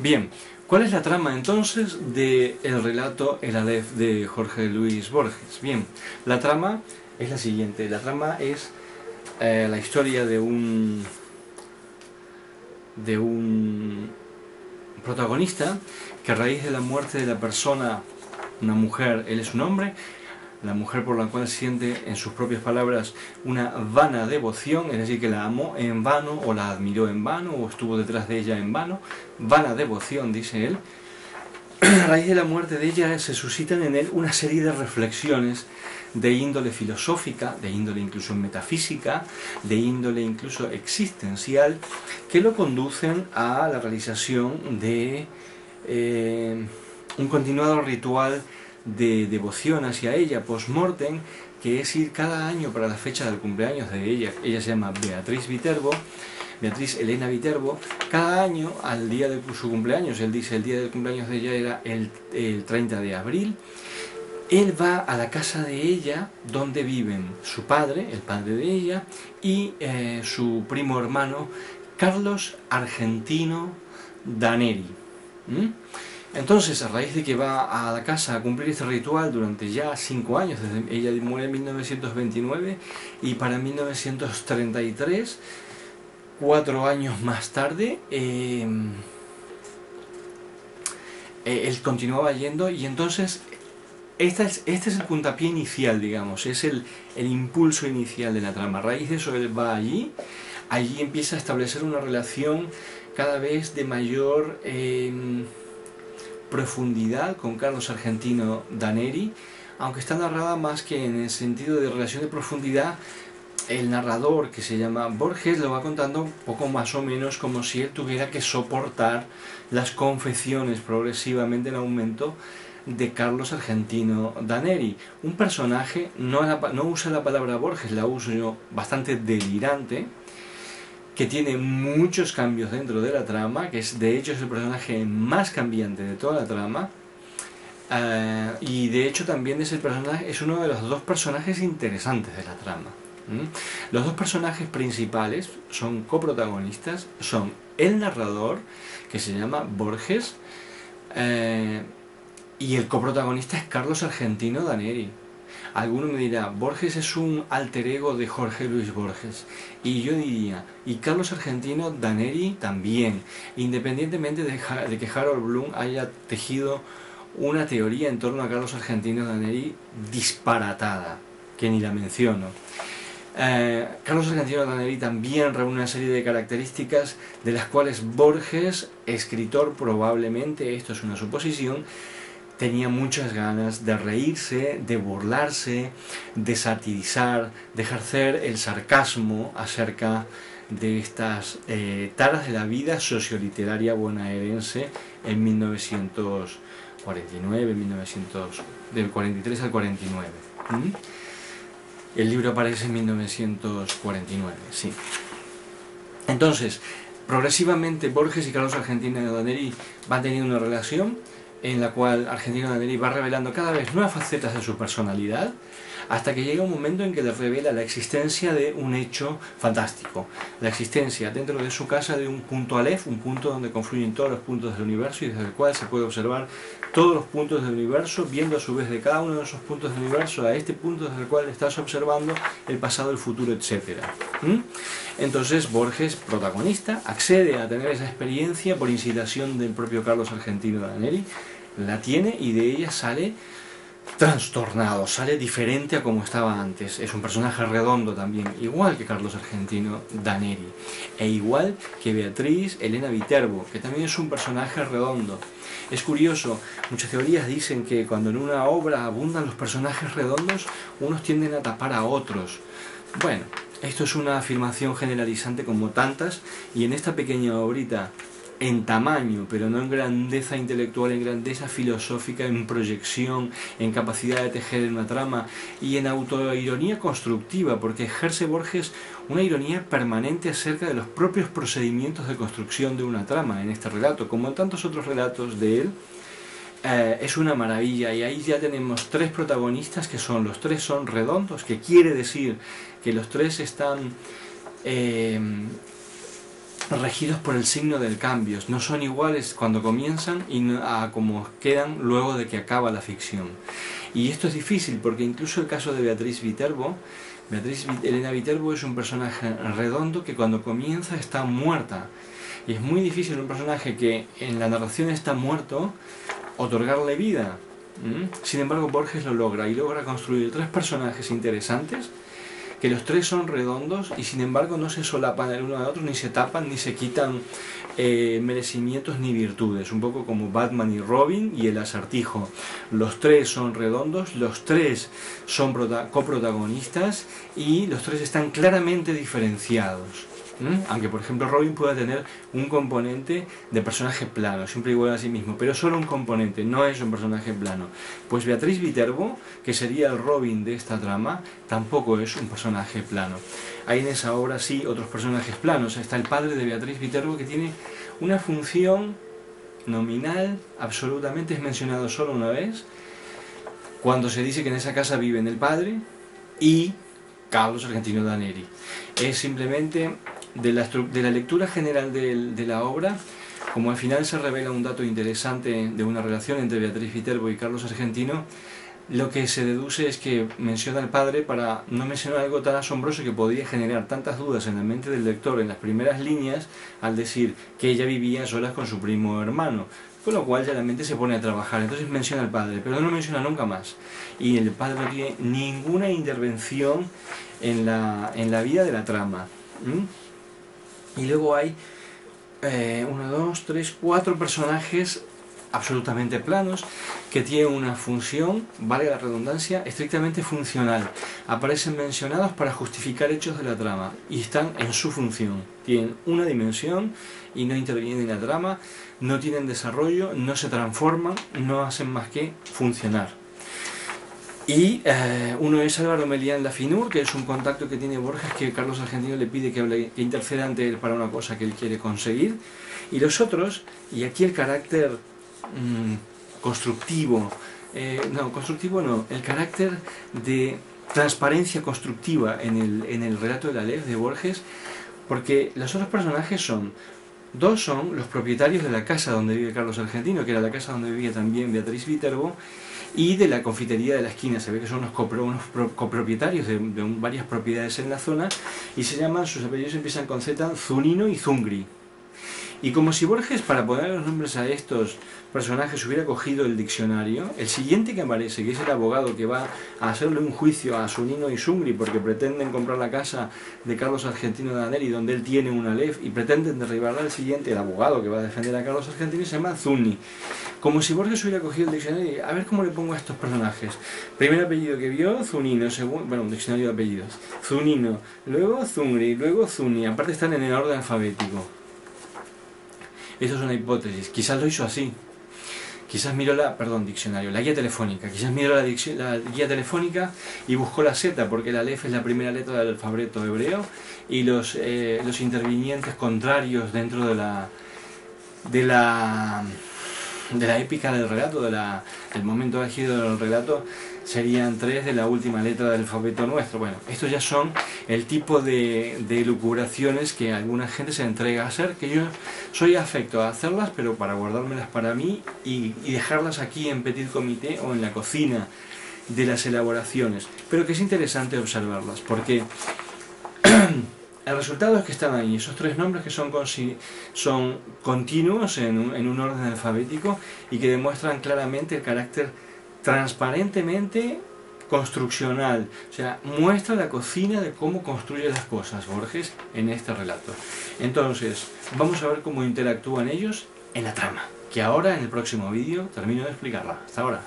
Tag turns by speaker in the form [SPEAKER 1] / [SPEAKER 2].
[SPEAKER 1] Bien, ¿cuál es la trama entonces del relato El Aleph de Jorge Luis Borges? Bien, la trama es la siguiente. La trama es la historia de un protagonista que a raíz de la muerte de la persona, una mujer, él es un hombre, la mujer por la cual siente, en sus propias palabras, una vana devoción, es decir, que la amó en vano, o la admiró en vano, o estuvo detrás de ella en vano, vana devoción, dice él. A raíz de la muerte de ella se suscitan en él una serie de reflexiones de índole filosófica, de índole incluso metafísica, de índole incluso existencial, que lo conducen a la realización de un continuado ritual de devoción hacia ella post-mortem, que es ir cada año para la fecha del cumpleaños de ella. Ella se llama Beatriz Elena Viterbo. Cada año, al día de su cumpleaños, él dice el día del cumpleaños de ella era el 30 de abril, él va a la casa de ella, donde viven su padre, el padre de ella, y su primo hermano, Carlos Argentino Daneri. Entonces, a raíz de que va a la casa a cumplir este ritual durante ya 5 años, desde ella muere en 1929, y para 1933, 4 años más tarde, él continuaba yendo, y entonces este es el puntapié inicial, digamos, es el impulso inicial de la trama. A raíz de eso él va allí empieza a establecer una relación cada vez de mayor profundidad con Carlos Argentino Daneri, aunque está narrada más que en el sentido de relación de profundidad. El narrador, que se llama Borges, lo va contando un poco más o menos como si él tuviera que soportar las confesiones progresivamente en aumento de Carlos Argentino Daneri, un personaje, no usa la palabra Borges, la uso yo, bastante delirante, que tiene muchos cambios dentro de la trama, que de hecho es el personaje más cambiante de toda la trama, y de hecho también es uno de los dos personajes interesantes de la trama. Los dos personajes principales son coprotagonistas, son el narrador, que se llama Borges, y el coprotagonista es Carlos Argentino Daneri. Alguno me dirá, Borges es un alter ego de Jorge Luis Borges, y yo diría, y Carlos Argentino Daneri también, independientemente de que Harold Bloom haya tejido una teoría en torno a Carlos Argentino Daneri disparatada, que ni la menciono. Carlos Argentino Daneri también reúne una serie de características de las cuales Borges, escritor probablemente, esto es una suposición, tenía muchas ganas de reírse, de burlarse, de satirizar, de ejercer el sarcasmo acerca de estas taras de la vida socioliteraria bonaerense en 1949, del 43 al 49. El libro aparece en 1949, sí. Entonces, progresivamente Borges y Carlos Argentino Daneri van teniendo una relación en la cual Argentino Daneri va revelando cada vez nuevas facetas de su personalidad, hasta que llega un momento en que le revela la existencia de un hecho fantástico, la existencia dentro de su casa de un punto Aleph, un punto donde confluyen todos los puntos del universo y desde el cual se puede observar todos los puntos del universo, viendo a su vez de cada uno de esos puntos del universo a este punto desde el cual estás observando el pasado, el futuro, etc. Entonces Borges, protagonista, accede a tener esa experiencia por incitación del propio Carlos Argentino Daneri, la tiene y de ella sale trastornado, sale diferente a como estaba antes. Es un personaje redondo también, igual que Carlos Argentino Daneri, e igual que Beatriz Elena Viterbo, que también es un personaje redondo. Es curioso, muchas teorías dicen que cuando en una obra abundan los personajes redondos, unos tienden a tapar a otros. Bueno, esto es una afirmación generalizante como tantas, y en esta pequeña obrita, en tamaño, pero no en grandeza intelectual, en grandeza filosófica, en proyección, en capacidad de tejer en una trama y en autoironía constructiva, porque ejerce Borges una ironía permanente acerca de los propios procedimientos de construcción de una trama en este relato, como en tantos otros relatos de él. Es una maravilla, y ahí ya tenemos 3 protagonistas que los 3 son redondos, que quiere decir que los 3 están regidos por el signo del cambio, no son iguales cuando comienzan a como quedan luego de que acaba la ficción. Y esto es difícil porque incluso el caso de Beatriz Viterbo, Elena Viterbo es un personaje redondo que cuando comienza está muerta. Y es muy difícil un personaje que en la narración está muerto, otorgarle vida. Sin embargo, Borges lo logra y logra construir tres personajes interesantes, que los tres son redondos y sin embargo no se solapan el uno al otro, ni se tapan, ni se quitan merecimientos ni virtudes, un poco como Batman y Robin y el Acertijo. Los tres son redondos, los tres son coprotagonistas y los tres están claramente diferenciados. Aunque por ejemplo Robin pueda tener un componente de personaje plano, siempre igual a sí mismo, pero solo un componente, no es un personaje plano. Pues Beatriz Viterbo, que sería el Robin de esta trama, tampoco es un personaje plano. Hay en esa obra sí otros personajes planos. Está el padre de Beatriz Viterbo, que tiene una función nominal, absolutamente, es mencionado solo una vez, cuando se dice que en esa casa viven el padre y Carlos Argentino Daneri. Es simplemente de la lectura general de la obra, como al final se revela un dato interesante de una relación entre Beatriz Viterbo y Carlos Argentino, lo que se deduce es que menciona al padre para no mencionar algo tan asombroso que podría generar tantas dudas en la mente del lector en las primeras líneas al decir que ella vivía a solas con su primo hermano, con lo cual ya la mente se pone a trabajar. Entonces menciona al padre, pero no menciona nunca más. Y el padre no tiene ninguna intervención en la vida de la trama. Y luego hay 1, 2, 3, 4 personajes absolutamente planos que tienen una función, valga la redundancia, estrictamente funcional. Aparecen mencionados para justificar hechos de la trama y están en su función. Tienen una dimensión y no intervienen en la trama, no tienen desarrollo, no se transforman, no hacen más que funcionar. Y uno es Álvaro Melián Lafinur, que es un contacto que tiene Borges, que Carlos Argentino le pide que interceda ante él para una cosa que él quiere conseguir. Y los otros, y aquí el carácter constructivo, el carácter de transparencia constructiva en el relato del Aleph de Borges, porque los otros personajes dos son los propietarios de la casa donde vive Carlos Argentino, que era la casa donde vivía también Beatriz Viterbo, y de la confitería de la esquina. Se ve que son unos copropietarios de varias propiedades en la zona, y sus apellidos empiezan con Z, Zunino y Zungri. Y como si Borges, para poner los nombres a estos personajes, hubiera cogido el diccionario, el siguiente que aparece, que es el abogado que va a hacerle un juicio a Zunino y Zungri porque pretenden comprar la casa de Carlos Argentino Daneri, donde él tiene un Aleph, y pretenden derribarla, el siguiente, el abogado que va a defender a Carlos Argentino, se llama Zunni. Como si Borges hubiera cogido el diccionario y a ver cómo le pongo a estos personajes. Primer apellido que vio, Zunino, un diccionario de apellidos. Zunino, luego Zungri, luego Zunni, aparte están en el orden alfabético. Eso es una hipótesis, quizás lo hizo así. Quizás miró la guía telefónica. Quizás miró la guía telefónica y buscó la Z, porque la Aleph es la primera letra del alfabeto hebreo, y los intervinientes contrarios dentro de la épica del relato, del momento álgido del relato, serían 3 de la última letra del alfabeto nuestro. Bueno, estos ya son el tipo de elucubraciones que alguna gente se entrega a hacer, que yo soy afecto a hacerlas, pero para guardármelas para mí y dejarlas aquí en petit comité o en la cocina de las elaboraciones, pero que es interesante observarlas, porque el resultado es que están ahí esos 3 nombres que son continuos en un orden alfabético y que demuestran claramente el carácter transparentemente construccional, o sea, muestra la cocina de cómo construye las cosas Borges en este relato. Entonces, vamos a ver cómo interactúan ellos en la trama, que ahora en el próximo vídeo termino de explicarla. Hasta ahora.